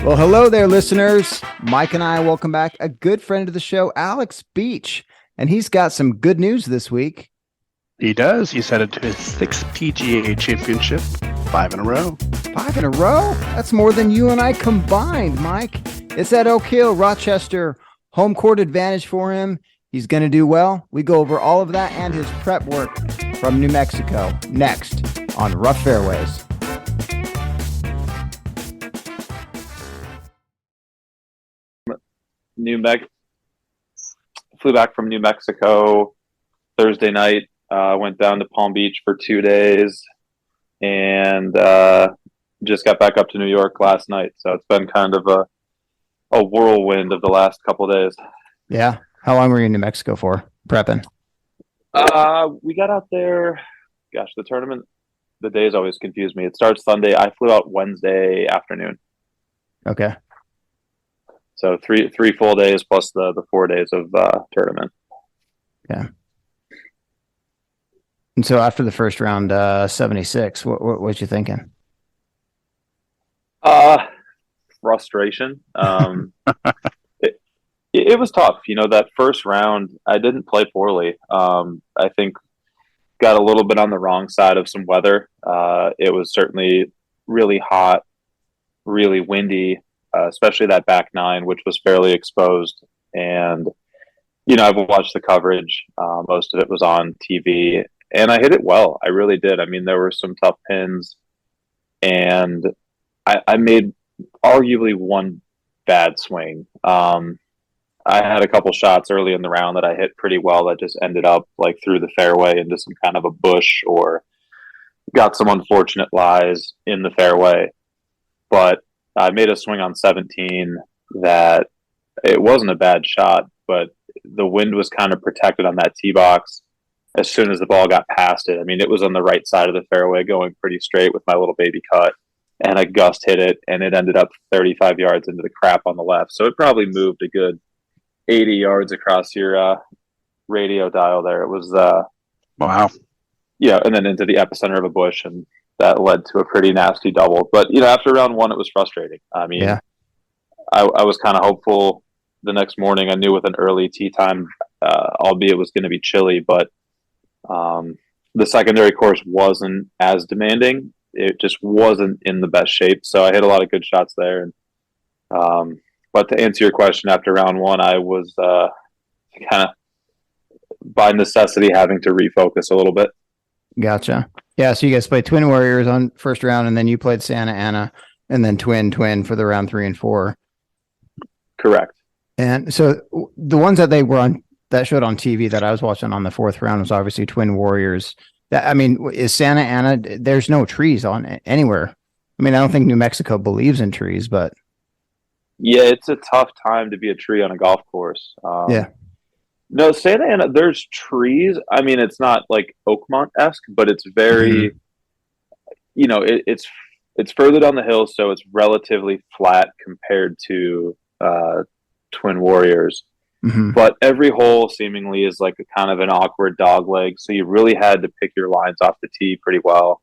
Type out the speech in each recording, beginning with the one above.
Well, hello there, listeners. Mike and I welcome back a good friend of the show, Alex Beach, and he's got some good news this week. He does. He's headed to his 6th PGA championship, 5 in a row. 5 in a row? That's more than you and I combined, Mike. It's at Oak Hill, Rochester. Home court advantage for him. He's going to do well. We go over all of that and his prep work from New Mexico next on Rough Fairways. Flew back from New Mexico Thursday night, went down to Palm Beach for 2 days, and just got back up to New York last night. So it's been kind of a whirlwind of the last couple of days. Yeah. How long were you in New Mexico for prepping? We got out there, the tournament, the days always confuse me. It starts Sunday. I flew out Wednesday afternoon. Okay. So three full days plus the 4 days of tournament. Yeah. And so after the first round, 76, what was you thinking? Frustration. It was tough. That first round, I didn't play poorly. I think got a little bit on the wrong side of some weather. It was certainly really hot, really windy. Especially that back nine, which was fairly exposed. And, I've watched the coverage. Most of it was on TV, and I hit it well. I really did. I mean, there were some tough pins, and I made arguably one bad swing. I had a couple shots early in the round that I hit pretty well that just ended up like through the fairway into some kind of a bush or got some unfortunate lies in the fairway. But I made a swing on 17 that it wasn't a bad shot, but the wind was kind of protected on that tee box as soon as the ball got past it. I mean, it was on the right side of the fairway going pretty straight with my little baby cut, and a gust hit it, and it ended up 35 yards into the crap on the left. So it probably moved a good 80 yards across your radio dial there. It was Wow. Yeah, and then into the epicenter of a bush, and that led to a pretty nasty double. But, after round one, it was frustrating. I mean, yeah. I was kind of hopeful the next morning. I knew with an early tee time, albeit it was going to be chilly, but the secondary course wasn't as demanding. It just wasn't in the best shape. So I hit a lot of good shots there. And but to answer your question, after round one, I was kind of by necessity having to refocus a little bit. Gotcha. Yeah, so you guys played Twin Warriors on first round, and then you played Santa Ana, and then Twin for the round 3 and 4. Correct. And so the ones that they were on that showed on TV that I was watching on the fourth round was obviously Twin Warriors. Is Santa Ana? There's no trees on anywhere. I mean, I don't think New Mexico believes in trees, but yeah, it's a tough time to be a tree on a golf course. Yeah. No, Santa Ana, there's trees. I mean, it's not like Oakmont-esque, but it's very, it's further down the hill, so it's relatively flat compared to Twin Warriors. Mm-hmm. But every hole seemingly is like a kind of an awkward dog leg, so you really had to pick your lines off the tee pretty well.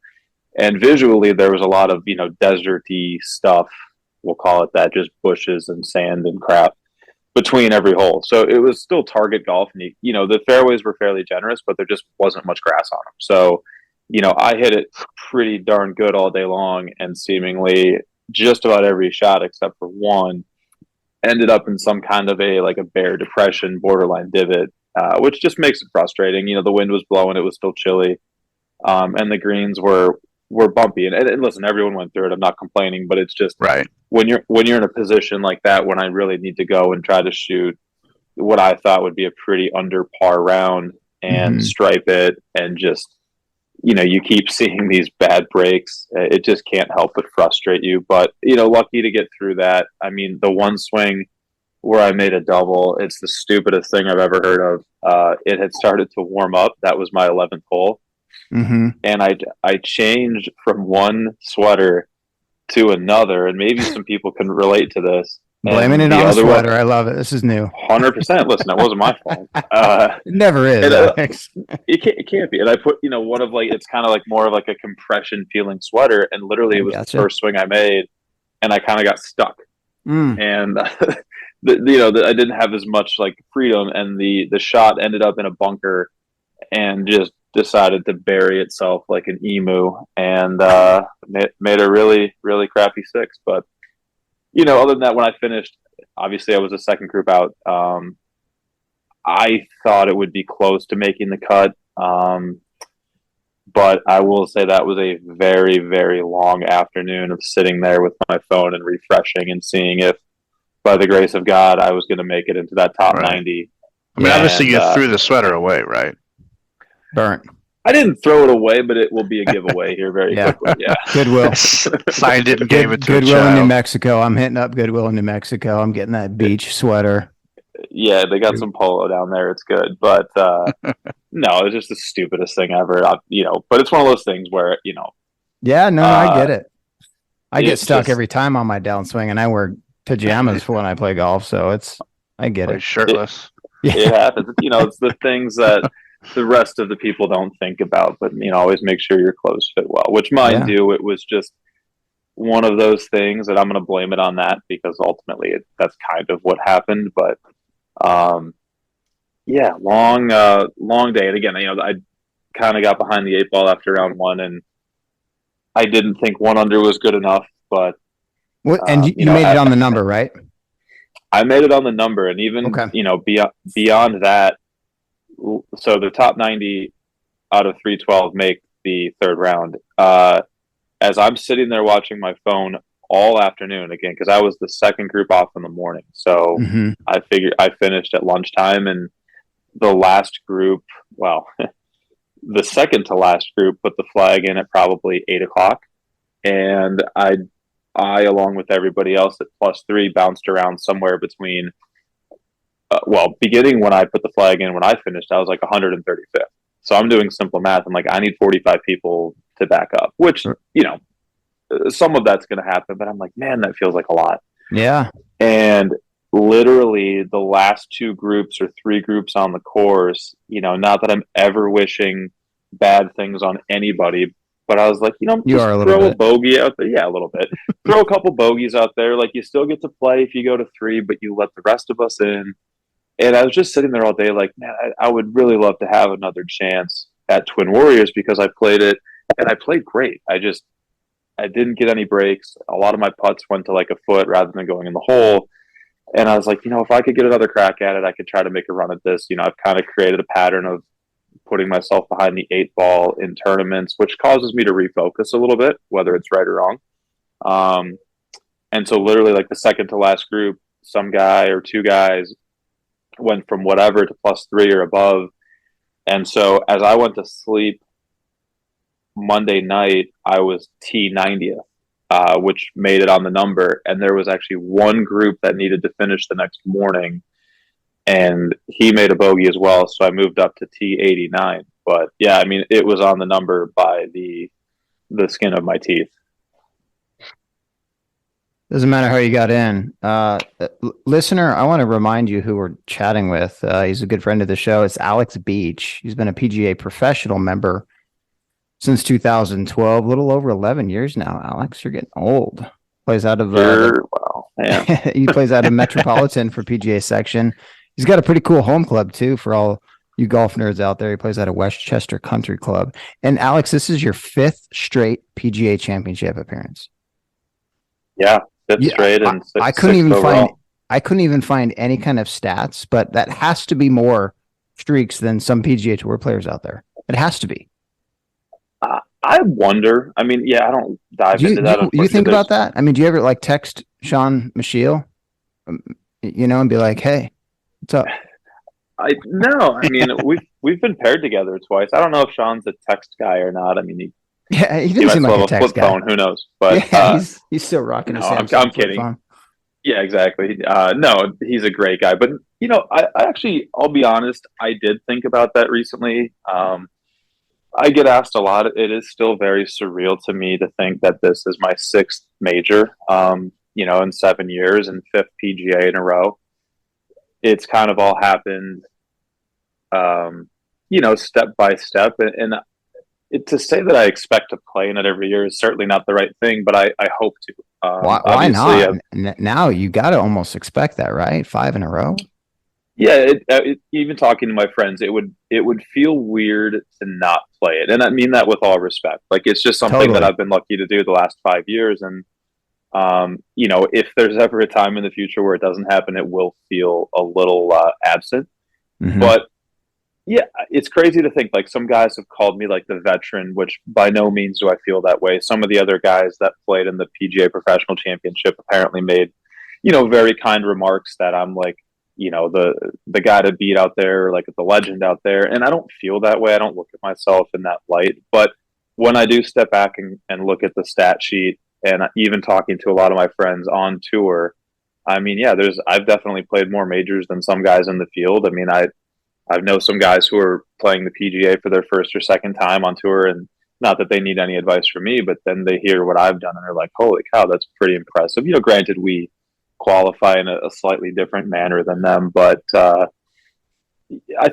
And visually, there was a lot of, deserty stuff, we'll call it that, just bushes and sand and crap between every hole. So it was still target golf, and the fairways were fairly generous, but there just wasn't much grass on them. So, I hit it pretty darn good all day long, and seemingly just about every shot except for one ended up in some kind of a bear depression, borderline divot, which just makes it frustrating. The wind was blowing, it was still chilly, and the greens were bumpy. And listen, everyone went through it. I'm not complaining, but it's just right when you're in a position like that, when I really need to go and try to shoot what I thought would be a pretty under par round and stripe it, and just you keep seeing these bad breaks. It just can't help but frustrate you. But lucky to get through that. I mean, the one swing where I made a double, it's the stupidest thing I've ever heard of. It had started to warm up. That was my 11th hole. Mm-hmm. And I changed from one sweater to another, and maybe some people can relate to this. Blaming it on the sweater. I love it. This is new. 100%. Listen, that wasn't my fault. It never is. And, Alex. it can't be. And I put, one of like, it's kind of like more of like a compression feeling sweater. And literally it was the first swing I made and I kind of got stuck. And, I didn't have as much like freedom, and the shot ended up in a bunker and just decided to bury itself like an emu, and made a really, really crappy six. But, other than that, when I finished, obviously I was the second group out. I thought it would be close to making the cut. But I will say that was a very, very long afternoon of sitting there with my phone and refreshing and seeing if, by the grace of God, I was going to make it into that top 90. I mean, obviously you threw the sweater away, right? Burnt. I didn't throw it away, but it will be a giveaway here very quickly. Yeah. Goodwill. Signed it and gave it to Goodwill in New Mexico. I'm hitting up Goodwill in New Mexico. I'm getting that beach sweater. Yeah, they got some polo down there. It's good. But no, it's just the stupidest thing ever. But it's one of those things where, Yeah, no, I get it. I get stuck every time on my downswing, and I wear pajamas for when I play golf. So I get it. Shirtless. It happens. It's the things that the rest of the people don't think about, but always make sure your clothes fit well, which mine do. It was just one of those things that I'm going to blame it on that, because ultimately that's kind of what happened. But long day. And again, I kind of got behind the 8 ball after round one, and I didn't think 1 under was good enough, but and you made it on the number, right? I made it on the number, and even beyond that. So the top 90 out of 312 make the third round. As I'm sitting there watching my phone all afternoon, again, because I was the second group off in the morning. So I figured I finished at lunchtime, and the last group, the second to last group put the flag in at probably 8:00. And I, along with everybody else at +3, bounced around somewhere between, beginning when I put the flag in, when I finished, I was like 135th. So I'm doing simple math. I'm like, I need 45 people to back up, which, some of that's going to happen, but I'm like, man, that feels like a lot. Yeah. And literally the last 2 groups or 3 groups on the course, not that I'm ever wishing bad things on anybody, but I was like, throw a bogey out there. Yeah, a little bit. Throw a couple bogeys out there. Like, you still get to play if you go to 3, but you let the rest of us in. And I was just sitting there all day like, man, I would really love to have another chance at Twin Warriors, because I played it and I played great. I didn't get any breaks. A lot of my putts went to like a foot rather than going in the hole. And I was like, if I could get another crack at it, I could try to make a run at this. I've kind of created a pattern of putting myself behind the 8 ball in tournaments, which causes me to refocus a little bit, whether it's right or wrong. And so literally like the second to last group, some guy or 2 guys went from whatever to +3 or above. And so as I went to sleep Monday night, I was T90th, which made it on the number. And there was actually one group that needed to finish the next morning, and he made a bogey as well. So I moved up to T89. But yeah, I mean, it was on the number by the skin of my teeth. Doesn't matter how you got in. Listener, I want to remind you who we're chatting with. He's a good friend of the show. It's Alex Beach. He's been a PGA professional member since 2012, a little over 11 years now. Alex, you're getting old. Plays out of he plays out of Metropolitan for PGA section. He's got a pretty cool home club too for all you golf nerds out there. He plays out of Westchester Country Club. And Alex, this is your 5th straight PGA Championship appearance. Yeah. Straight and I couldn't even find any kind of stats, but that has to be more streaks than some PGA Tour players out there. It has to be. I wonder. I mean, I don't dive into that. You think about that? I mean, do you ever text Sean Michiel, and be like, "Hey, what's up?" No. I mean, we've been paired together twice. I don't know if Sean's a text guy or not. I mean, he didn't seem like a text guy. Phone, who knows? But he's still rocking his Samsung. I'm kidding. Phone. Yeah, exactly. No, he's a great guy. But I actually, I'll be honest, I did think about that recently. I get asked a lot. It is still very surreal to me to think that this is my 6th major. in 7 years and fifth PGA in a row. It's kind of all happened, step by step. And to say that I expect to play in it every year is certainly not the right thing, but I hope to. Why not? Now you got to almost expect that, right? 5 in a row. Yeah, even talking to my friends, it would feel weird to not play it, and I mean that with all respect. Like, it's just something that I've been lucky to do the last 5 years, and if there's ever a time in the future where it doesn't happen, it will feel a little absent. Mm-hmm. But yeah, it's crazy to think, like, some guys have called me like the veteran, which by no means do I feel that way. Some of the other guys that played in the PGA Professional Championship apparently made, very kind remarks that I'm like, the guy to beat out there, like the legend out there. And I don't feel that way. I don't look at myself in that light. But when I do step back and look at the stat sheet, and even talking to a lot of my friends on tour, I mean, yeah, I've definitely played more majors than some guys in the field. I mean, I know some guys who are playing the PGA for their first or second time on tour, and not that they need any advice from me, but then they hear what I've done and they're like, holy cow, that's pretty impressive. Granted, we qualify in a slightly different manner than them, but I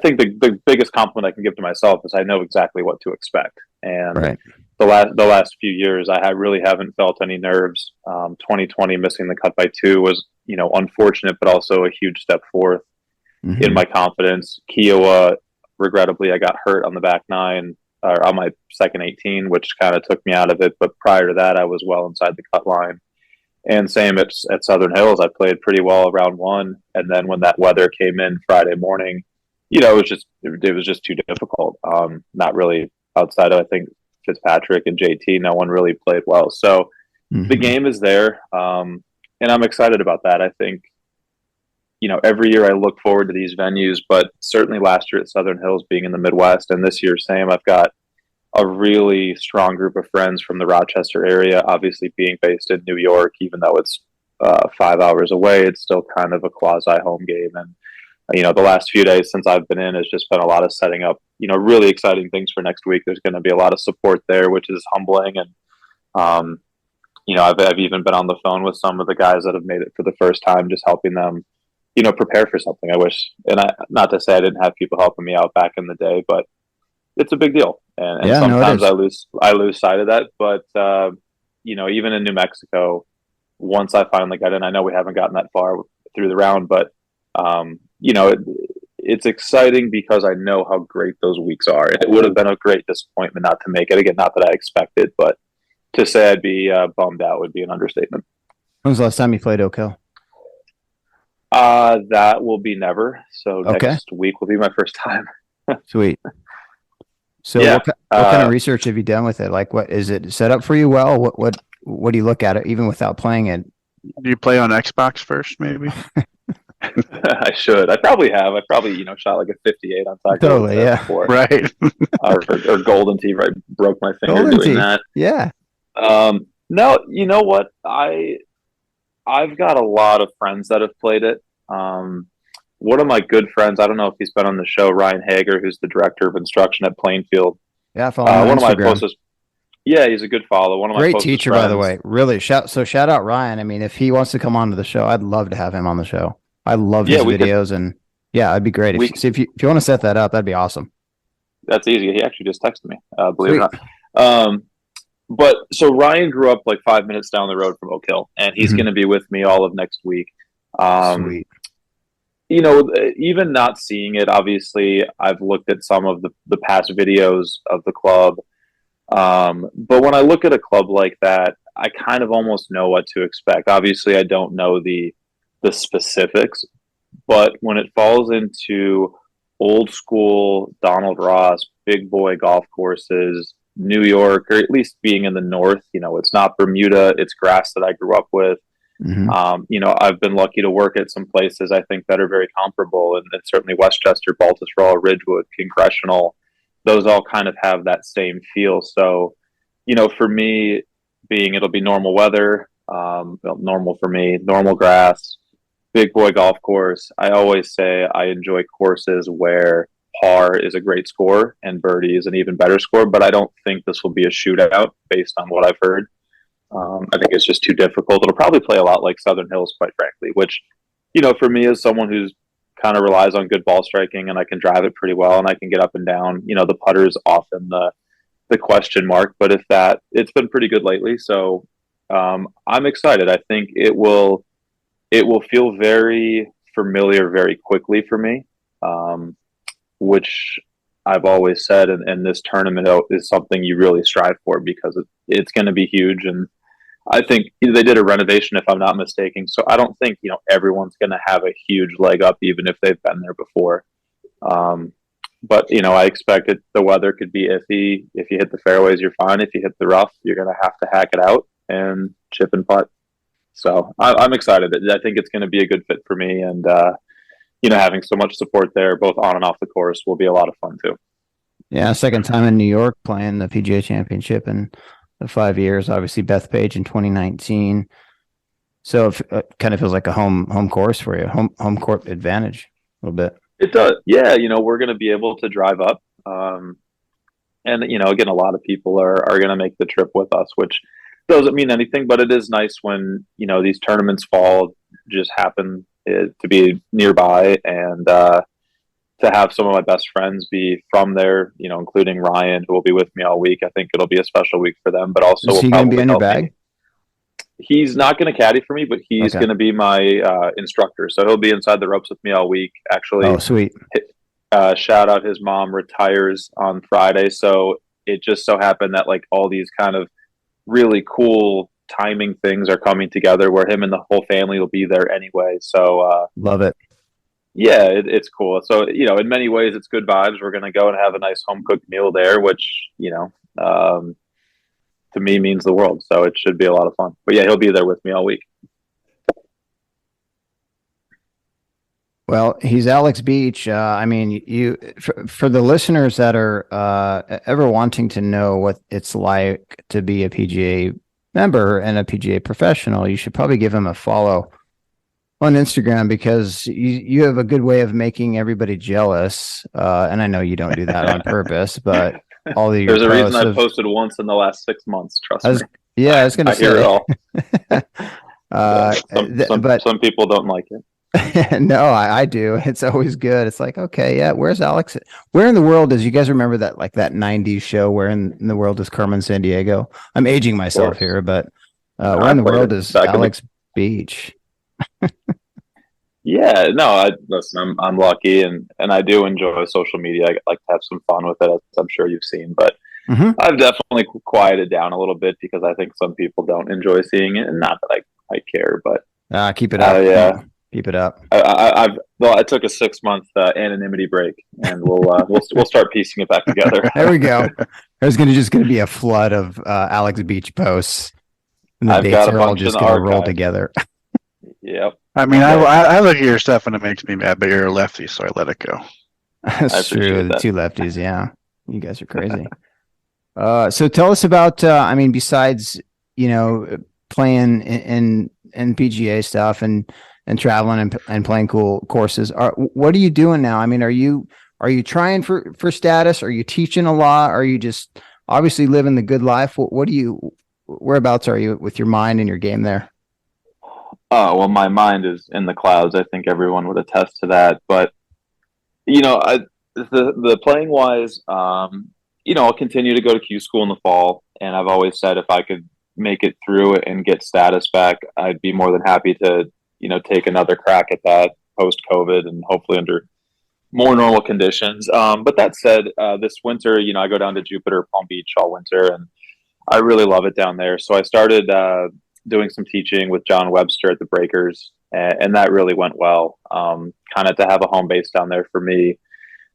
think the biggest compliment I can give to myself is I know exactly what to expect. And right. The last few years, I really haven't felt any nerves. 2020 missing the cut by 2 was, unfortunate, but also a huge step forth in my confidence. Kiowa, regrettably, I got hurt on the back 9 or on my second 18, which kind of took me out of it. But prior to that, I was well inside the cut line. And same at Southern Hills, I played pretty well round 1, and then when that weather came in Friday morning, it was just too difficult. Not really outside of, I think, Fitzpatrick and JT, no one really played well. So the game is there, and I'm excited about that. I think, every year I look forward to these venues, but certainly last year at Southern Hills being in the Midwest, and this year same, I've got a really strong group of friends from the Rochester area. Obviously, being based in New York, even though it's 5 hours away, it's still kind of a quasi home game. And the last few days since I've been in has just been a lot of setting up, really exciting things for next week. There's going to be a lot of support there, which is humbling. And I've even been on the phone with some of the guys that have made it for the first time, just helping them, prepare for something. I wish, and not to say I didn't have people helping me out back in the day, but it's a big deal. And yeah, sometimes I lose sight of that. But, even in New Mexico, once I finally got in, I know we haven't gotten that far through the round, but, it's exciting because I know how great those weeks are. It would have been a great disappointment not to make it. Again, not that I expected, but to say I'd be bummed out would be an understatement. When was the last time you played Oak Hill? That will be never. So next week will be my first time. Sweet. So yeah. What kind of research have you done with it? Like, what is it set up for you well? What do you look at it even without playing it? Do you play on Xbox first, maybe? I should. I probably have. I probably, shot like a 58 on Tiger. Totally, yeah. Before. Right. or Golden Tee, right? Broke my finger doing that. Yeah. No, you know what? I've got a lot of friends that have played it. One of my good friends, I don't know if he's been on the show, Ryan Hager, who's the director of instruction at Plainfield. Yeah, follow him on Instagram. Of my closest. Yeah, he's a good follow. One of my great teacher, friends. By the way. Really, shout out Ryan. I mean, if he wants to come onto the show, I'd love to have him on the show. I love his videos, and yeah, it'd be great. If you want to set that up, that'd be awesome. That's easy. He actually just texted me. Believe it or not. But so Ryan grew up like 5 minutes down the road from Oak Hill, and he's going to be with me all of next week. Sweet. Even not seeing it, obviously, I've looked at some of the past videos of the club. But when I look at a club like that, I kind of almost know what to expect. Obviously, I don't know the specifics, but when it falls into old school Donald Ross, big boy golf courses, New York, or at least being in the north, it's not Bermuda, it's grass that I grew up with. I've been lucky to work at some places I think that are very comparable, and certainly Westchester, Baltusrol, Ridgewood, Congressional, those all kind of have that same feel. So, for me, it'll be normal weather, normal for me, normal grass, big boy golf course. I always say I enjoy courses where par is a great score and birdie is an even better score, but I don't think this will be a shootout based on what I've heard. I think it's just too difficult. It'll probably play a lot like Southern Hills, quite frankly, which, for me as someone who's kind of relies on good ball striking and I can drive it pretty well and I can get up and down, the putter is often the question mark, but it's been pretty good lately. So, I'm excited. I think it will feel very familiar very quickly for me, which I've always said, and this tournament is something you really strive for because it's going to be huge. And I think they did a renovation, if I'm not mistaken. So I don't think, everyone's going to have a huge leg up, even if they've been there before. But, I expect the weather could be iffy. If you hit the fairways, you're fine. If you hit the rough, you're going to have to hack it out and chip and putt. So I'm excited. I think it's going to be a good fit for me. And, having so much support there, both on and off the course, will be a lot of fun too. Yeah, second time in New York playing the PGA Championship in the 5 years. Obviously, Bethpage in 2019. So it kind of feels like a home course for you, home court advantage a little bit. It does. Yeah, we're going to be able to drive up. And, again, a lot of people are going to make the trip with us, which doesn't mean anything, but it is nice when, these tournaments fall just happen to be nearby and to have some of my best friends be from there, including Ryan, who will be with me all week. I think it'll be a special week for them, but also is he going to be in your bag? He's not going to caddy for me, but he's going to be my instructor. So he'll be inside the ropes with me all week. Actually, oh, sweet. Shout out, his mom retires on Friday. So it just so happened that like all these kind of really cool timing things are coming together where him and the whole family will be there anyway. So love it. Yeah, it's cool. So, in many ways it's good vibes. We're going to go and have a nice home cooked meal there, which, to me means the world. So it should be a lot of fun. But yeah, he'll be there with me all week. Well, he's Alex Beach. I mean, for the listeners that are ever wanting to know what it's like to be a PGA member and a PGA professional, you should probably give him a follow on Instagram because you have a good way of making everybody jealous. And I know you don't do that on purpose, but there's a reason I've posted once in the last 6 months. Trust me. Yeah, I was going to say. I hear it all. Some people don't like it. No, I do. It's always good. It's like, okay, yeah, where's Alex? Where in the world does you guys remember that like that 90s show? Where in the world is Carmen Sandiego? I'm aging myself here, but where in the world is Alex Beach? Yeah, no, listen, I'm lucky and I do enjoy social media. I like to have some fun with it, as I'm sure you've seen, but I've definitely quieted down a little bit because I think some people don't enjoy seeing it, and not that I care, but keep it up. Yeah. Keep it up. I took a 6-month anonymity break, and we'll start piecing it back together. There we go. There's going to be a flood of Alex Beach posts, and the dates are all just going to roll together. Yep. I mean, I look at your stuff and it makes me mad, but you're a lefty, so I let it go. That's true. The two lefties, yeah. You guys are crazy. So tell us about. Besides playing in PGA stuff and traveling and playing cool courses, what are you doing now? I mean, are you trying for status? Are you teaching a lot? Are you just obviously living the good life? Whereabouts are you with your mind and your game there? Well, my mind is in the clouds. I think everyone would attest to that. But the playing wise, I'll continue to go to Q school in the fall, and I've always said if I could make it through it and get status back, I'd be more than happy to take another crack at that post COVID and hopefully under more normal conditions. But that said, this winter, I go down to Jupiter, Palm Beach all winter, and I really love it down there. So I started doing some teaching with John Webster at the Breakers, and that really went well. Kind of to have a home base down there for me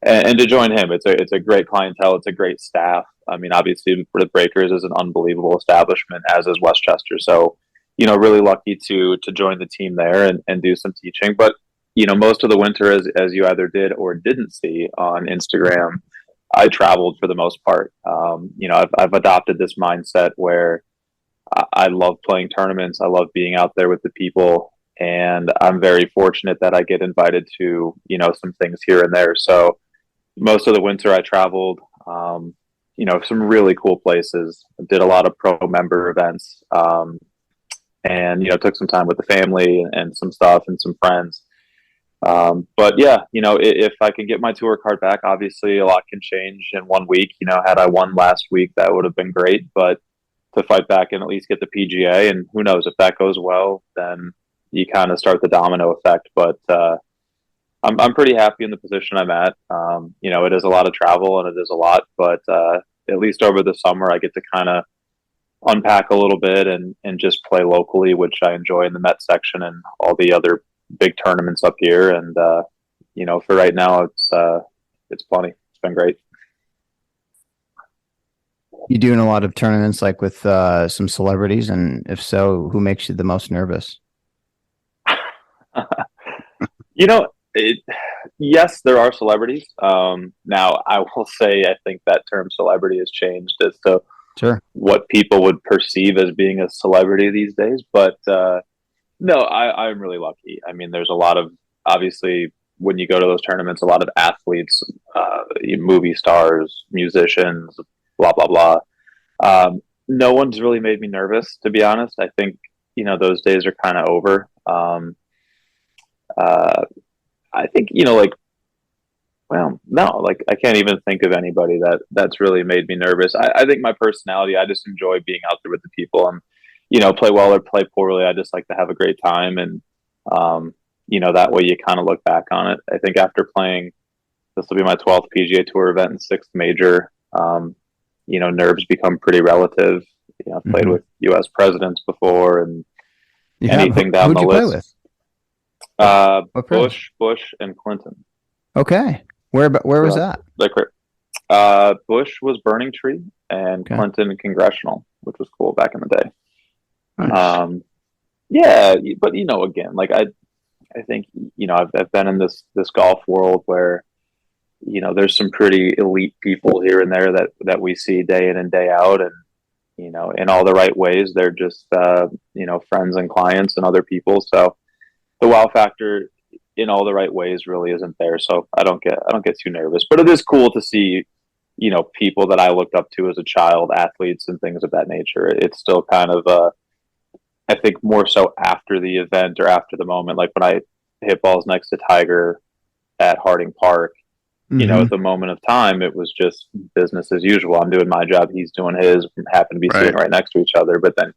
and to join him. It's a great clientele. It's a great staff. I mean, obviously for the Breakers is an unbelievable establishment, as is Westchester. So, really lucky to join the team there and do some teaching. But, most of the winter, as you either did or didn't see on Instagram, I traveled for the most part. I've adopted this mindset where I love playing tournaments. I love being out there with the people, and I'm very fortunate that I get invited to, some things here and there. So most of the winter I traveled, some really cool places. did a lot of pro member events, and took some time with the family and some stuff and some friends. But yeah, if I can get my tour card back, obviously a lot can change in 1 week. Had I won last week, that would have been great. But to fight back and at least get the PGA, and who knows, if that goes well, then you kind of start the domino effect. But I'm pretty happy in the position I'm at. It is a lot of travel and it is a lot, but at least over the summer, I get to kind of unpack a little bit and just play locally, which I enjoy in the Met section and all the other big tournaments up here. And for right now, it's plenty. It's been great. You doing a lot of tournaments like with some celebrities, and if so, who makes you the most nervous? Yes, there are celebrities. Now, I will say I think that term celebrity has changed as to Sure. what people would perceive as being a celebrity these days. But no, I'm really lucky. I mean, there's a lot of, obviously, when you go to those tournaments, a lot of athletes, movie stars, musicians, blah, blah, blah. No one's really made me nervous, to be honest. I think, those days are kind of over. I think, I can't even think of anybody that's really made me nervous. I think my personality, I just enjoy being out there with the people, and, play well or play poorly. I just like to have a great time. And, that way you kind of look back on it. I think after playing, this will be my 12th PGA Tour event and 6th major, nerves become pretty relative. I've played with U.S. presidents before, and anything down the list. Play with? Bush, and Clinton. Okay. Where was that? Bush was Burning Tree, and Clinton Congressional, which was cool back in the day. Nice. Yeah, but again, I think I've been in this golf world where there's some pretty elite people here and there that we see day in and day out, and in all the right ways, they're just friends and clients and other people. So the wow factor in all the right ways really isn't there. So I don't get too nervous, but it is cool to see people that I looked up to as a child, athletes and things of that nature. It's still kind of I think more so after the event or after the moment, like when I hit balls next to Tiger at Harding Park, at the moment of time, it was just business as usual. I'm doing my job, he's doing his, happen to be sitting right next to each other. But then,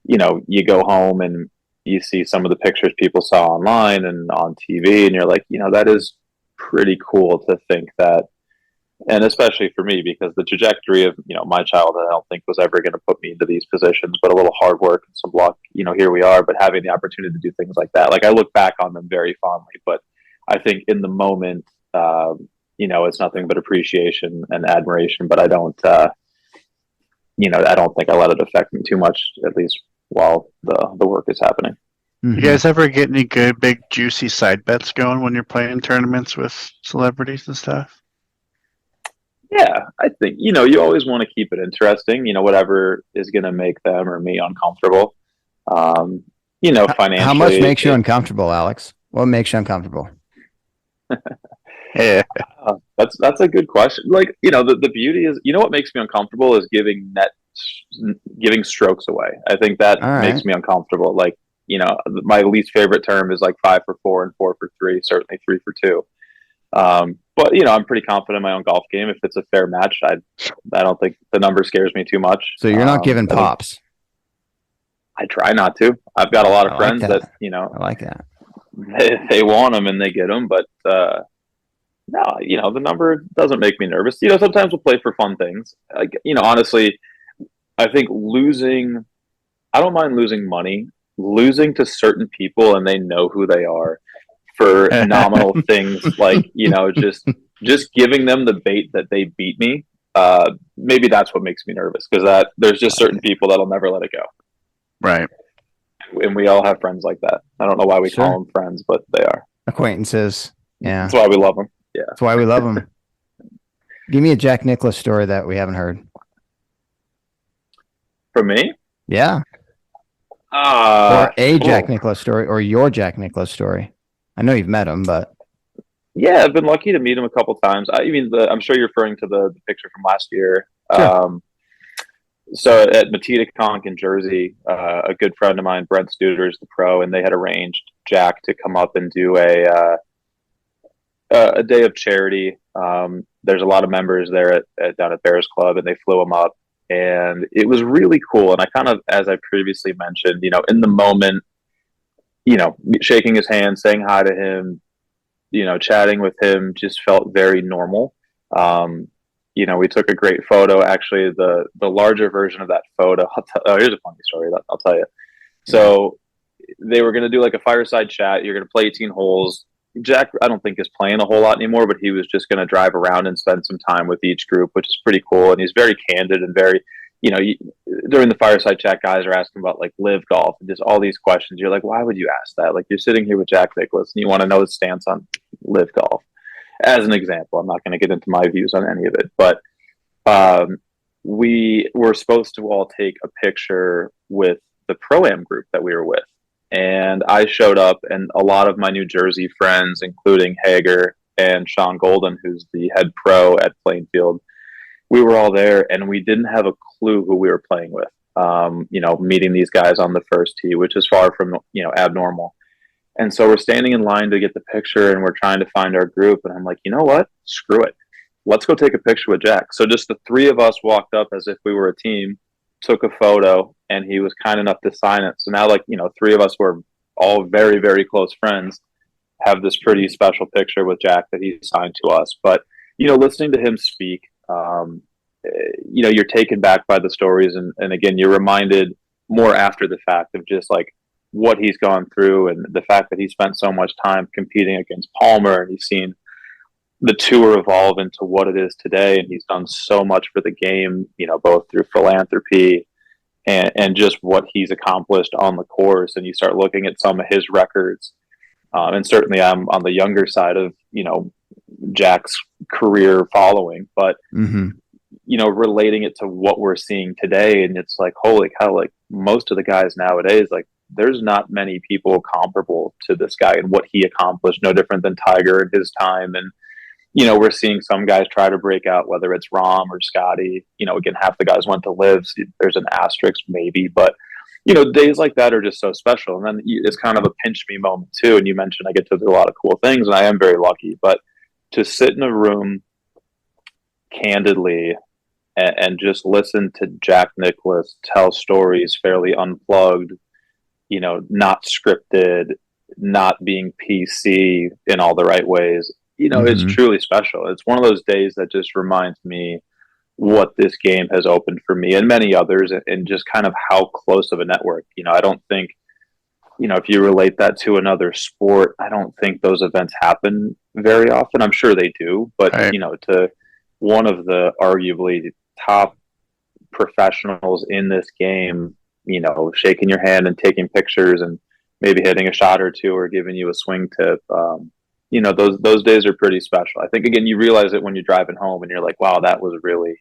you go home and you see some of the pictures people saw online and on TV, and you're like, that is pretty cool to think that. And especially for me, because the trajectory of, my childhood, I don't think was ever going to put me into these positions, but a little hard work and some luck, here we are. But having the opportunity to do things like that, I look back on them very fondly, but I think in the moment, it's nothing but appreciation and admiration, but I don't, I don't think I let it affect me too much, at least while the work is happening. You guys ever get any good, big, juicy side bets going when you're playing tournaments with celebrities and stuff? Yeah, I think, you always want to keep it interesting, whatever is going to make them or me uncomfortable. Financially. How much makes you uncomfortable, Alex? What makes you uncomfortable? Yeah. That's a good question. The beauty is, what makes me uncomfortable is giving strokes away. I think that makes me uncomfortable. My least favorite term is 5 for 4 and 4 for 3, certainly 3 for 2. But I'm pretty confident in my own golf game. If it's a fair match, I don't think the number scares me too much. So you're not giving pops. I try not to. I've got a lot of friends that I like that. They want them and they get them, but no, the number doesn't make me nervous. Sometimes we'll play for fun things. Honestly, I think I don't mind losing money. Losing to certain people and they know who they are for nominal things, just giving them the bait that they beat me. Maybe that's what makes me nervous, because there's just certain people that'll never let it go. Right. And we all have friends like that. I don't know why we call them friends, but they are acquaintances. Yeah, that's why we love them. Yeah, that's why we love them. Give me a Jack Nicklaus story that we haven't heard. From me? Yeah. Or a Jack Nicklaus story, or your Jack Nicklaus story. I know you've met him, but yeah, I've been lucky to meet him a couple times. I'm sure you're referring to the picture from last year. Sure. So at Matita Conk in Jersey, a good friend of mine, Brent Studer, is the pro, and they had arranged Jack to come up and do a day of charity. There's a lot of members there down at Bears Club, and they flew him up, and it was really cool. And I kind of, as I previously mentioned, in the moment, shaking his hand, saying hi to him, chatting with him, just felt very normal. We took a great photo. Actually, the larger version of that photo. Here's a funny story. I'll tell you. So they were going to do like a fireside chat. You're going to play 18 holes. Jack, I don't think is playing a whole lot anymore, but he was just going to drive around and spend some time with each group, which is pretty cool. And he's very candid and very, during the fireside chat, guys are asking about like live golf and just all these questions. You're like, why would you ask that? Like, you're sitting here with Jack Nicklaus and you want to know his stance on live golf. As an example, I'm not going to get into my views on any of it, but we were supposed to all take a picture with the Pro-Am group that we were with. And I showed up, and a lot of my New Jersey friends, including Hager and Sean Golden, who's the head pro at Plainfield, we were all there, and we didn't have a clue who we were playing with. Meeting these guys on the first tee, which is far from abnormal. And so we're standing in line to get the picture, and we're trying to find our group. And I'm like, you know what? Screw it. Let's go take a picture with Jack. So just the three of us walked up as if we were a team, took a photo, and he was kind enough to sign it. So now, three of us were all very, very close friends, have this pretty special picture with Jack that he signed to us. But, listening to him speak, you're taken back by the stories. And again, you're reminded more after the fact of just like what he's gone through and the fact that he spent so much time competing against Palmer, and he's seen the tour evolve into what it is today. And he's done so much for the game, both through philanthropy and just what he's accomplished on the course. And you start looking at some of his records. And certainly I'm on the younger side of, Jack's career following, but, relating it to what we're seeing today. And it's like, holy cow, like most of the guys nowadays, like there's not many people comparable to this guy and what he accomplished, no different than Tiger at his time. And, we're seeing some guys try to break out, whether it's Rahm or Scotty. Again, half the guys went to live. So there's an asterisk maybe, but days like that are just so special. And then it's kind of a pinch me moment too. And you mentioned I get to do a lot of cool things, and I am very lucky. But to sit in a room candidly and just listen to Jack Nicklaus tell stories fairly unplugged, not scripted, not being PC in all the right ways. It's truly special. It's one of those days that just reminds me what this game has opened for me and many others, and just kind of how close of a network. I don't think, if you relate that to another sport, I don't think those events happen very often. I'm sure they do, but right. To one of the arguably top professionals in this game, shaking your hand and taking pictures and maybe hitting a shot or two or giving you a swing tip. Those days are pretty special. I think, again, you realize it when you're driving home and you're like, wow, that was really,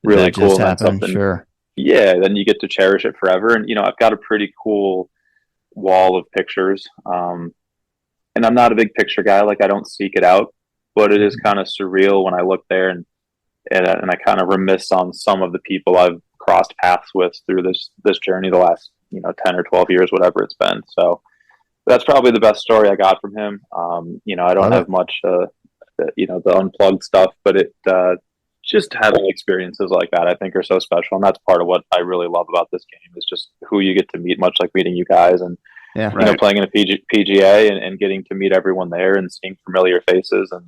really that cool. Just That's happened, something. sure. Yeah. Then you get to cherish it forever. And, I've got a pretty cool wall of pictures. And I'm not a big picture guy. Like, I don't seek it out, but it is kind of surreal when I look there and I kind of reminisce on some of the people I've crossed paths with through this journey the last 10 or 12 years, whatever it's been. So that's probably the best story I got from him. I don't have much the unplugged stuff, but it just having experiences like that I think are so special, and that's part of what I really love about this game is just who you get to meet, much like meeting you guys and playing in a PGA and getting to meet everyone there and seeing familiar faces. And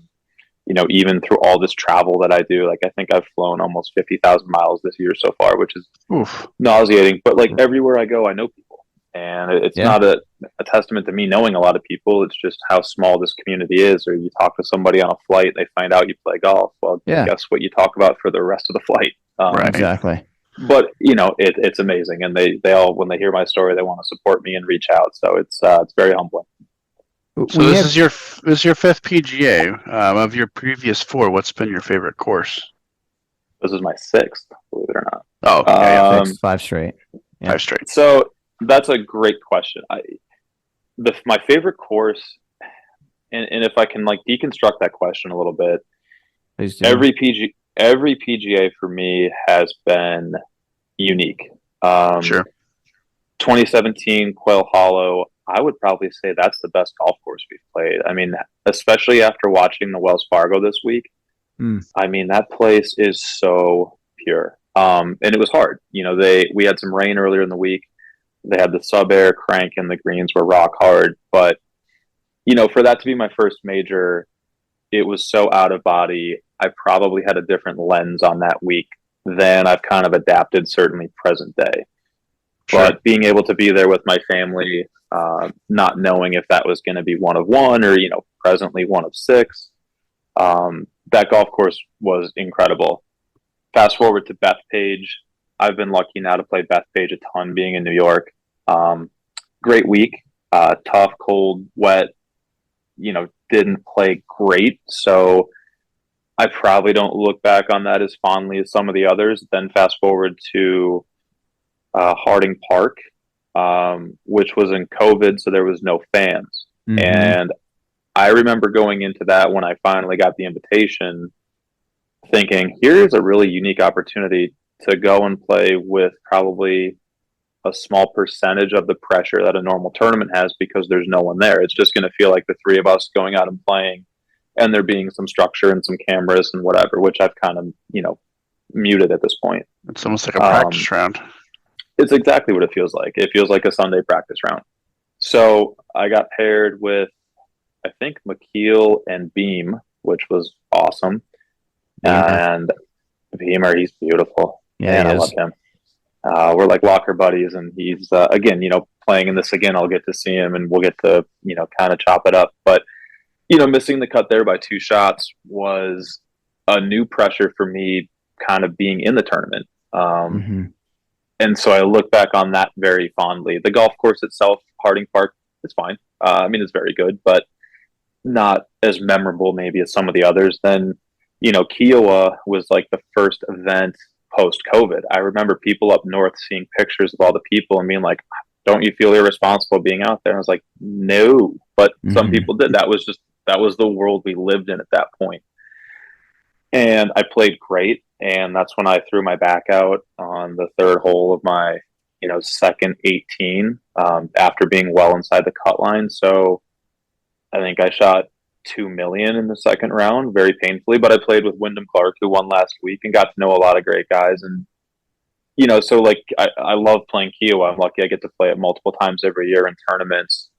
even through all this travel that I do, like I think I've flown almost 50,000 miles this year so far, which is nauseating. But like everywhere I go, I know people, and it's not a testament to me knowing a lot of people. It's just how small this community is. Or you talk to somebody on a flight, they find out you play golf. Well, guess what you talk about for the rest of the flight? Right. Exactly. But it's amazing, and they all, when they hear my story, they want to support me and reach out. So it's very humbling. So this is your fifth PGA. Of your previous four, what's been your favorite course? This is my sixth, believe it or not. Oh, okay. 5 straight. Yeah. 5 straight. So that's a great question. My favorite course, and if I can like deconstruct that question a little bit, every PGA for me has been unique. Sure. 2017 Quail Hollow, I would probably say that's the best golf course we've played. I mean, especially after watching the Wells Fargo this week. Mm. I mean, that place is so pure. And it was hard. You know, we had some rain earlier in the week. They had the sub air crank and the greens were rock hard. But, you know, for that to be my first major, it was so out of body. I probably had a different lens on that week than I've kind of adapted, certainly present day. Sure. But being able to be there with my family, not knowing if that was going to be one of one or, you know, presently one of six, that golf course was incredible. Fast forward to Bethpage. I've been lucky now to play Bethpage a ton being in New York. Great week, tough, cold, wet, you know, didn't play great. So I probably don't look back on that as fondly as some of the others. Then fast forward to Harding Park, which was in COVID, so there was no fans. Mhm. And I remember going into that when I finally got the invitation, thinking, here's a really unique opportunity to go and play with probably a small percentage of the pressure that a normal tournament has because there's no one there. It's just going to feel like the three of us going out and playing, and there being some structure and some cameras and whatever, which I've kind of, you know, muted at this point. It's almost like a practice round. It's exactly what it feels like. It feels like a Sunday practice round. So I got paired with, I think, McKeel and Beam, which was awesome. Beamer. And Beamer, he's beautiful. Yeah, he I is. love him. We're like locker buddies, and he's, again, you know, playing in this again, I'll get to see him, and we'll get to, you know, kind of chop it up. But, you know, missing the cut there by 2 shots was a new pressure for me kind of being in the tournament. Mhm. And so I look back on that very fondly. The golf course itself, Harding Park, is fine. I mean, it's very good, but not as memorable maybe as some of the others. Then, you know, Kiowa was like the first event post-COVID. I remember people up north seeing pictures of all the people and being like, don't you feel irresponsible being out there? And I was like, no, but some Mhm. people did. That was the world we lived in at that point. And I played great. And that's when I threw my back out on the 3rd hole of my, you know, second 18, after being well inside the cut line. So I think I shot 2 million in the second round, very painfully, but I played with Wyndham Clark, who won last week, and got to know a lot of great guys. And, you know, so like, I love playing Kiowa. I'm lucky I get to play it multiple times every year in tournaments.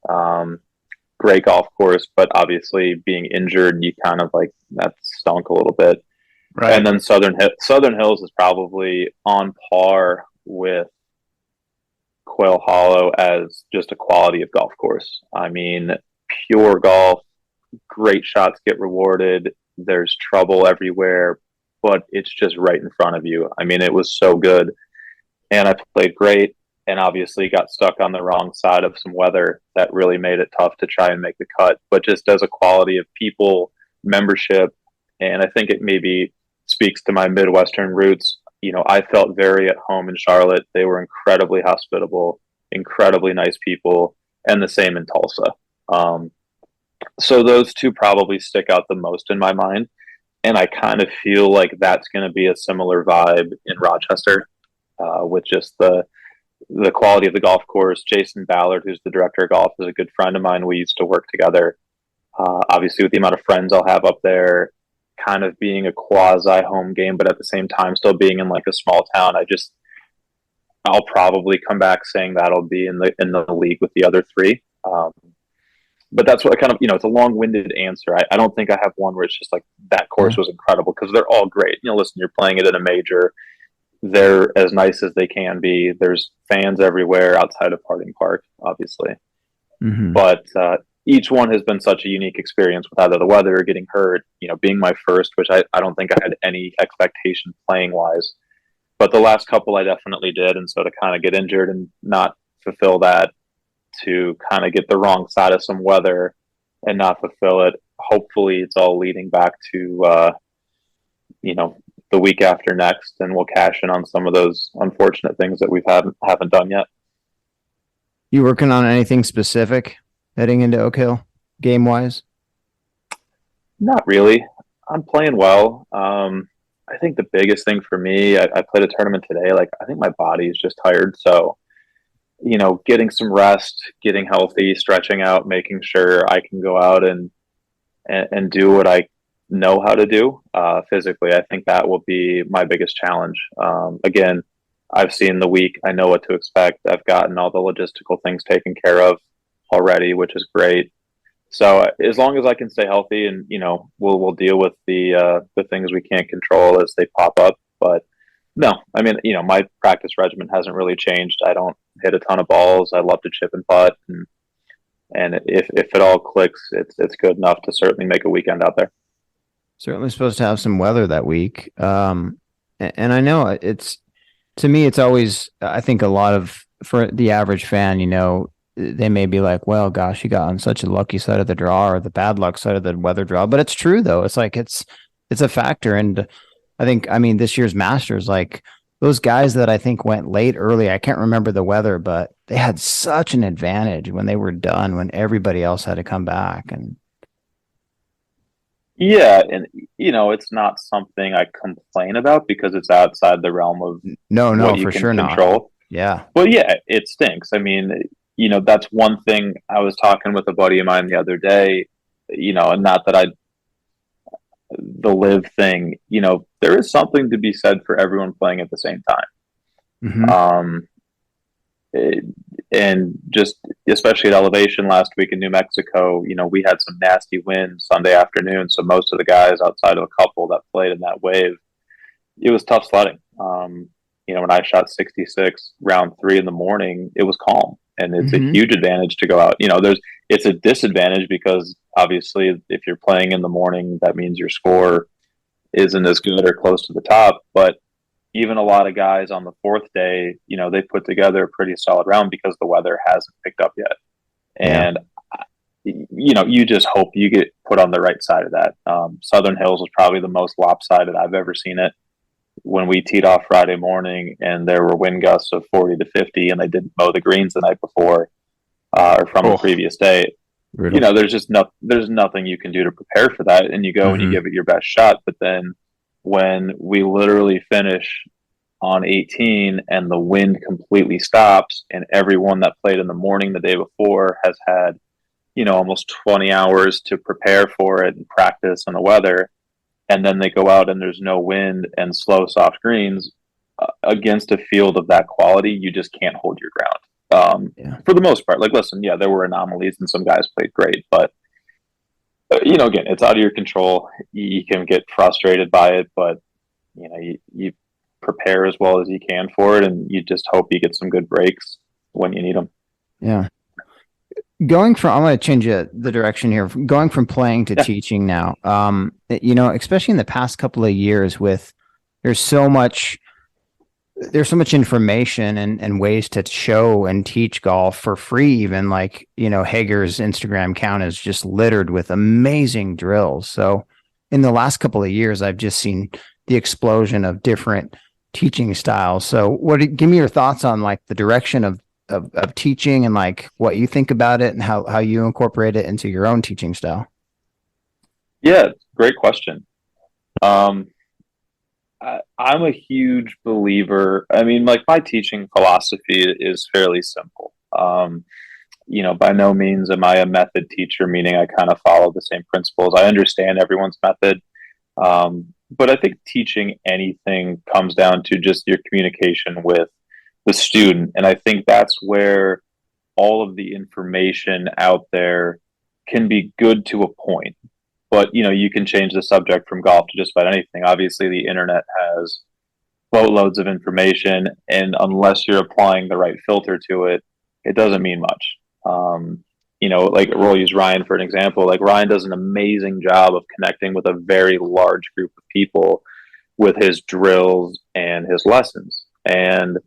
Great golf course, but obviously being injured, you kind of like, that stunk a little bit. Right. And then Southern Hills is probably on par with Quail Hollow as just a quality of golf course. I mean, pure golf, great shots get rewarded. There's trouble everywhere, but it's just right in front of you. I mean, it was so good. And I played great, and obviously got stuck on the wrong side of some weather that really made it tough to try and make the cut. But just as a quality of people, membership, and I think it maybe speaks to my Midwestern roots. You know, I felt very at home in Charlotte. They were incredibly hospitable, incredibly nice people, and the same in Tulsa. So those two probably stick out the most in my mind. And I kind of feel like that's going to be a similar vibe in Rochester, with just the quality of the golf course. Jason Ballard, who's the director of golf, is a good friend of mine. We used to work together. Obviously, with the amount of friends I'll have up there, kind of being a quasi home game, but at the same time still being in like a small town. I'll probably come back saying that'll be in the league with the other 3. But that's what I kind of, you know, it's a long-winded answer. I don't think I have one where it's just like that course was incredible, because they're all great. You know, listen, you're playing it in a major. They're as nice as they can be. There's fans everywhere outside of Harding Park, obviously. Mhm. But each one has been such a unique experience with either the weather or getting hurt, you know, being my first, which I don't think I had any expectation playing wise. But the last couple I definitely did. And so to kind of get injured and not fulfill that, to kind of get the wrong side of some weather and not fulfill it, hopefully it's all leading back to, you know, the week after next, and we'll cash in on some of those unfortunate things that we haven't done yet. You working on anything specific heading into Oak Hill, game wise? Not really. I'm playing well. I think the biggest thing for me, I played a tournament today. Like, I think my body is just tired. So, getting some rest, getting healthy, stretching out, making sure I can go out and do what I know how to do physically. I think that will be my biggest challenge. Again, I've seen the week. I know what to expect. I've gotten all the logistical things taken care of already, which is great. So as long as I can stay healthy, and we'll deal with the things we can't control as they pop up. But no, I mean, my practice regimen hasn't really changed. I don't hit a ton of balls. I love to chip and putt, and if it all clicks, it's good enough to certainly make a weekend out there. Certainly supposed to have some weather that week. And I know to me, it's always, I think a lot of, for the average fan, they may be like, well, gosh, you got on such a lucky side of the draw or the bad luck side of the weather draw. But it's true, though. It's like, it's a factor. And I mean, this year's Masters, like those guys that I think went late early, I can't remember the weather, but they had such an advantage when they were done, when everybody else had to come back. And yeah, and it's not something I complain about because it's outside the realm of no, what you for can sure control. not. Yeah. But yeah, it stinks. I mean, that's one thing. I was talking with a buddy of mine the other day, and not that the live thing, there is something to be said for everyone playing at the same time. Mm-hmm. And just especially at elevation last week in New Mexico, we had some nasty winds Sunday afternoon. So most of the guys outside of a couple that played in that wave, it was tough sledding. When I shot 66 round 3 in the morning, it was calm, and it's a huge advantage to go out. It's a disadvantage because obviously if you're playing in the morning, that means your score isn't as good or close to the top. But even a lot of guys on the 4th day, they put together a pretty solid round because the weather hasn't picked up yet. And, you just hope you get put on the right side of that. Southern Hills was probably the most lopsided I've ever seen it. When we teed off Friday morning and there were wind gusts of 40 to 50 and they didn't mow the greens the night before or from the previous day, there's nothing you can do to prepare for that. And you go and you give it your best shot. But then when we literally finish on 18 and the wind completely stops and everyone that played in the morning the day before has had, almost 20 hours to prepare for it and practice on the weather, and then they go out and there's no wind and slow, soft greens against a field of that quality, you just can't hold your ground. For the most part. Like, listen, yeah, there were anomalies and some guys played great, but again, it's out of your control. You can get frustrated by it, but you prepare as well as you can for it, and you just hope you get some good breaks when you need them. Yeah. I'm going to change the direction here. Going from playing to teaching now. Especially in the past couple of years, there's so much information and ways to show and teach golf for free. Even like, Hager's Instagram account is just littered with amazing drills. So in the last couple of years, I've just seen the explosion of different teaching styles. So give me your thoughts on like the direction of teaching and like what you think about it and how you incorporate it into your own teaching style. Yeah, great question. I'm a huge believer. I mean, like, my teaching philosophy is fairly simple. By no means am I a method teacher, meaning I kind of follow the same principles. I understand everyone's method. But I think teaching anything comes down to just your communication with the student. And I think that's where all of the information out there can be good to a point. But, you can change the subject from golf to just about anything. Obviously, the internet has boatloads of information, and unless you're applying the right filter to it, it doesn't mean much. Like, we'll use Ryan for an example. Like, Ryan does an amazing job of connecting with a very large group of people with his drills and his lessons. And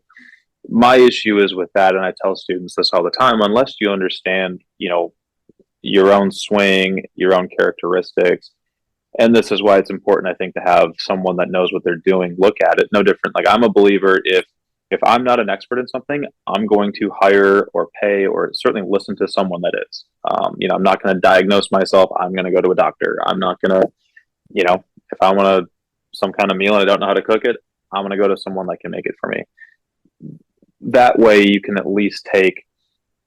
my issue is with that, and I tell students this all the time, unless you understand, your own swing, your own characteristics. And this is why it's important, I think, to have someone that knows what they're doing look at it. No different. Like, I'm a believer, if I'm not an expert in something, I'm going to hire or pay or certainly listen to someone that is. I'm not going to diagnose myself. I'm going to go to a doctor. I'm not going to, if I want to some kind of meal and I don't know how to cook it, I'm going to go to someone that can make it for me. That way you can at least take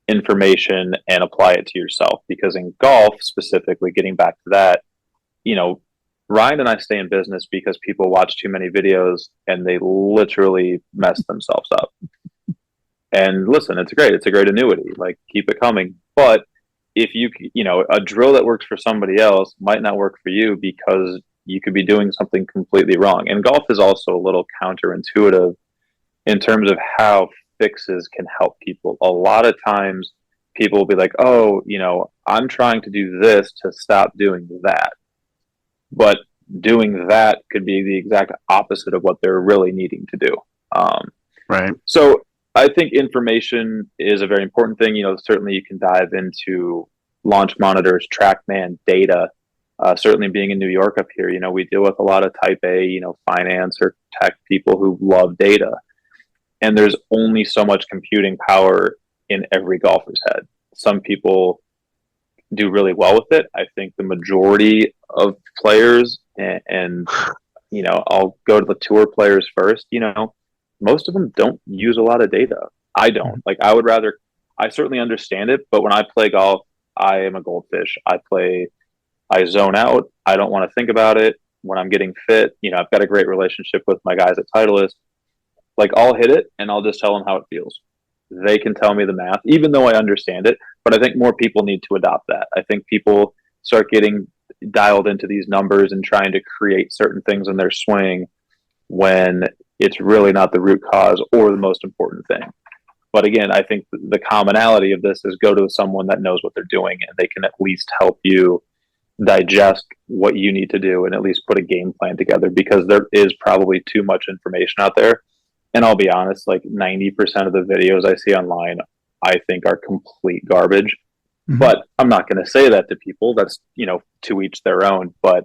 information and apply it to yourself, because in golf specifically, getting back to that, you know, Ryan and I stay in business because people watch too many videos and they literally mess themselves up. And listen, it's great. It's a great annuity. Like, keep it coming. But if a drill that works for somebody else might not work for you because you could be doing something completely wrong. And golf is also a little counterintuitive in terms of how fixes can help people. A lot of times people will be like, oh, I'm trying to do this to stop doing that. But doing that could be the exact opposite of what they're really needing to do. Right. So I think information is a very important thing. Certainly you can dive into launch monitors, TrackMan, data. Certainly being in New York up here, we deal with a lot of type A, finance or tech people who love data. And there's only so much computing power in every golfer's head. Some people do really well with it. I think the majority of players, and I'll go to the tour players first, most of them don't use a lot of data. I don't. Like, I certainly understand it, but when I play golf, I am a goldfish. I zone out. I don't want to think about it. When I'm getting fit, I've got a great relationship with my guys at Titleist. Like, I'll hit it and I'll just tell them how it feels. They can tell me the math, even though I understand it. But I think more people need to adopt that. I think people start getting dialed into these numbers and trying to create certain things in their swing when it's really not the root cause or the most important thing. But again, I think the commonality of this is go to someone that knows what they're doing, and they can at least help you digest what you need to do and at least put a game plan together, because there is probably too much information out there. And I'll be honest, like 90% of the videos I see online, I think are complete garbage. Mm-hmm. But I'm not going to say that to people. That's, to each their own. But,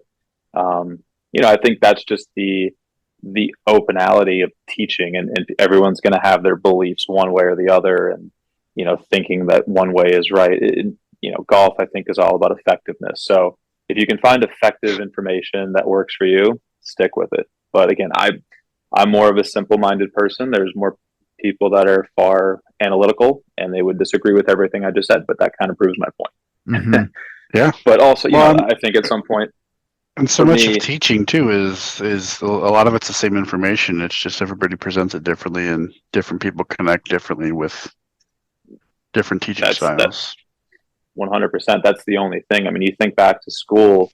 I think that's just the openality of teaching, and everyone's going to have their beliefs one way or the other. And, thinking that one way is right. Golf, I think, is all about effectiveness. So if you can find effective information that works for you, stick with it. But again, I'm more of a simple-minded person. There's more people that are far analytical, and they would disagree with everything I just said, but that kind of proves my point. Mm-hmm. Yeah. But also, I think at some point, and so much of teaching too is a lot of it's the same information. It's just everybody presents it differently, and different people connect differently with different teaching styles. 100%. That's the only thing. I mean, you think back to school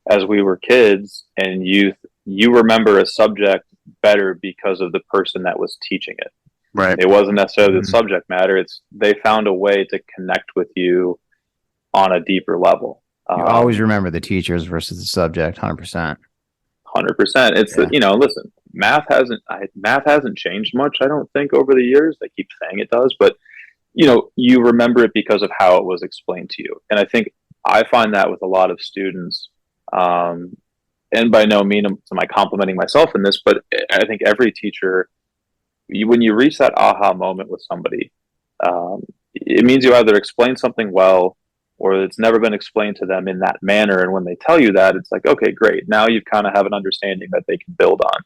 as we were kids, and you remember a subject better because of the person that was teaching it. Right. It wasn't necessarily the subject matter. It's they found a way to connect with you on a deeper level. You always remember the teachers versus the subject. 100%. 100%. It's listen, math hasn't changed much, I don't think, over the years. They keep saying it does, but you remember it because of how it was explained to you. And I think I find that with a lot of students, and by no means am I complimenting myself in this, but I think every teacher, when you reach that aha moment with somebody, it means you either explain something well, or it's never been explained to them in that manner. And when they tell you that, it's like, okay, great. Now you kind of have an understanding that they can build on.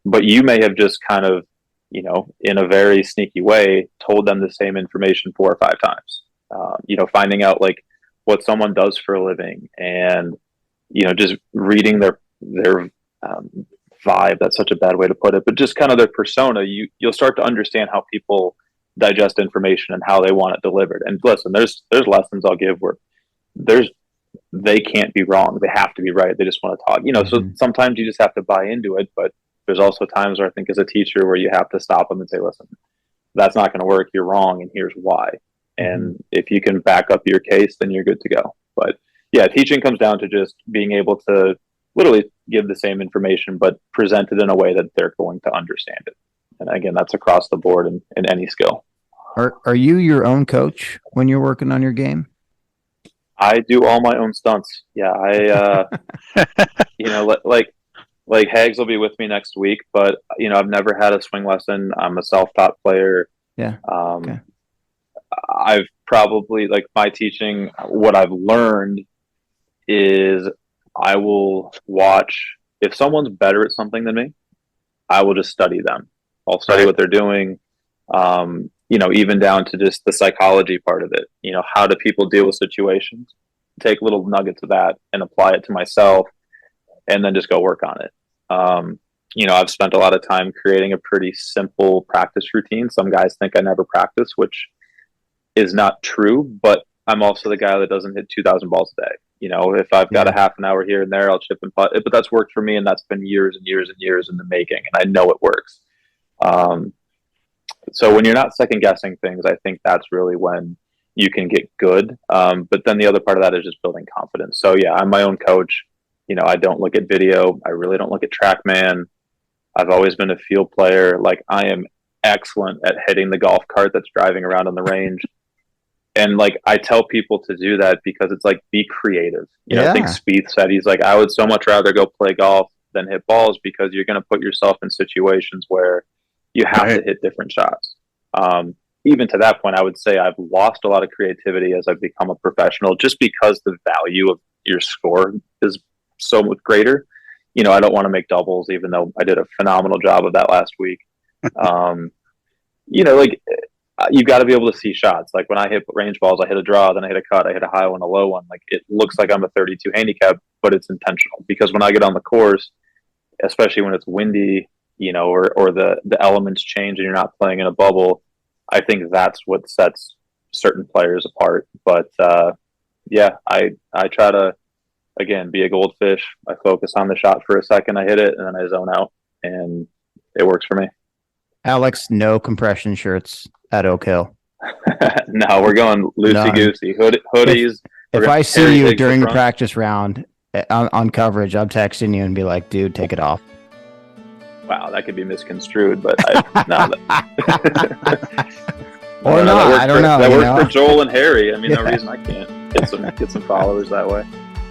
But you may have just kind of, in a very sneaky way, told them the same information 4 or 5 times. Finding out like what someone does for a living, and, just reading their vibe. That's such a bad way to put it, but just kind of their persona. You'll start to understand how people digest information and how they want it delivered. And listen, there's lessons I'll give where they can't be wrong. They have to be right. They just want to talk, Mm-hmm. So sometimes you just have to buy into it, but there's also times where I think as a teacher where you have to stop them and say, listen, that's not going to work. You're wrong. And here's why. And if you can back up your case, then you're good to go. But yeah, teaching comes down to just being able to literally give the same information, but present it in a way that they're going to understand it. And again, that's across the board in any skill. Are you your own coach when you're working on your game? I do all my own stunts. Yeah, I like Hags will be with me next week, but I've never had a swing lesson. I'm a self-taught player. Yeah. Okay. I've probably, like, my teaching, what I've learned is I will watch if someone's better at something than me, I will just study them. I'll study what they're doing. Even down to just the psychology part of it. How do people deal with situations? Take little nuggets of that and apply it to myself, and then just go work on it. I've spent a lot of time creating a pretty simple practice routine. Some guys think I never practice, which is not true, but I'm also the guy that doesn't hit 2,000 balls a day. If I've got a half an hour here and there, I'll chip and putt. But that's worked for me, and that's been years and years and years in the making, and I know it works. So when you're not second guessing things, I think that's really when you can get good. But then the other part of that is just building confidence. So yeah, I'm my own coach. I don't look at video. I really don't look at TrackMan. I've always been a field player. Like, I am excellent at hitting the golf cart that's driving around on the range. And like, I tell people to do that because it's like, be creative. I think Spieth said, he's like, I would so much rather go play golf than hit balls, because you're going to put yourself in situations where you have to hit different shots. Even to that point, I would say I've lost a lot of creativity as I've become a professional, just because the value of your score is so much greater. I don't want to make doubles, even though I did a phenomenal job of that last week. You've got to be able to see shots. Like, when I hit range balls, I hit a draw, then I hit a cut, I hit a high one, a low one. Like, it looks like I'm a 32 handicap, but it's intentional, because when I get on the course, especially when it's windy, or the elements change and you're not playing in a bubble, I think that's what sets certain players apart. But I try to, again, be a goldfish. I focus on the shot for a second, I hit it, and then I zone out, and it works for me. Alex, no compression shirts at Oak Hill. No, we're going loosey-goosey. Hoodies. If I see you during the practice round on coverage, I'm texting you and be like, dude, take it off. Wow, that could be misconstrued, but I don't know. That works for Joel and Harry. I mean, no reason I can't get some followers that way.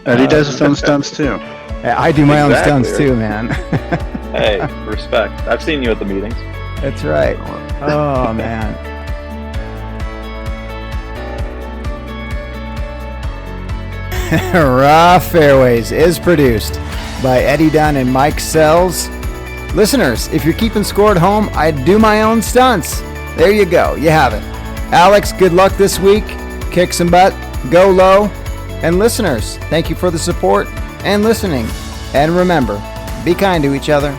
Eddie does his own stunts too. I do my own stunts too, man. Hey, respect. I've seen you at the meetings. That's right. Oh, man. Raw Fairways is produced by Eddie Dunn and Mike Sells. Listeners, if you're keeping score at home, I do my own stunts. There you go. You have it. Alex, good luck this week. Kick some butt. Go low. And listeners, thank you for the support and listening. And remember, be kind to each other.